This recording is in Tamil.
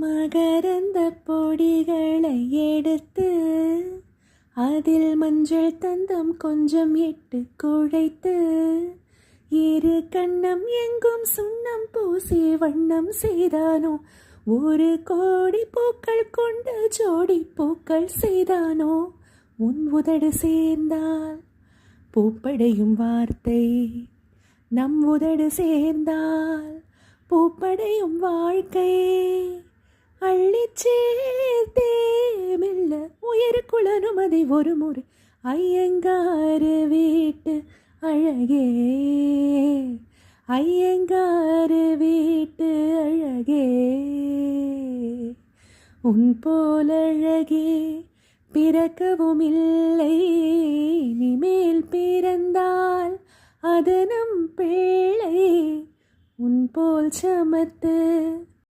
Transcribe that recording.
மகரந்த பொடிகளை எடுத்து அதில் மஞ்சள் தந்தம் கொஞ்சம் இட்டு குழைத்து இரு கண்ணம் எங்கும் சுண்ணம் பூசி வண்ணம் செய்தானோ. ஒரு கோடி பூக்கள் கொண்ட ஜோடி பூக்கள் செய்தானோ. உன் உதடு சேர்ந்தால் பூப்படையும் வார்த்தை, நம் உதடு சேர்ந்தால் பூப்படையும் வாழ்க்கை. அள்ளிச் சேர்த்தே மெல்ல உயிருக்குள் அனுமதி ஒரு முறை. ஐயங்காரு வீட்டு அழகே, ஐயங்காரு வீட்டு அழகே, உன் போல் அழகே பிறக்கவும் இல்லை. இனிமேல் பிறந்தால் அது நம் பிள்ளை. உன் போல் சமத்து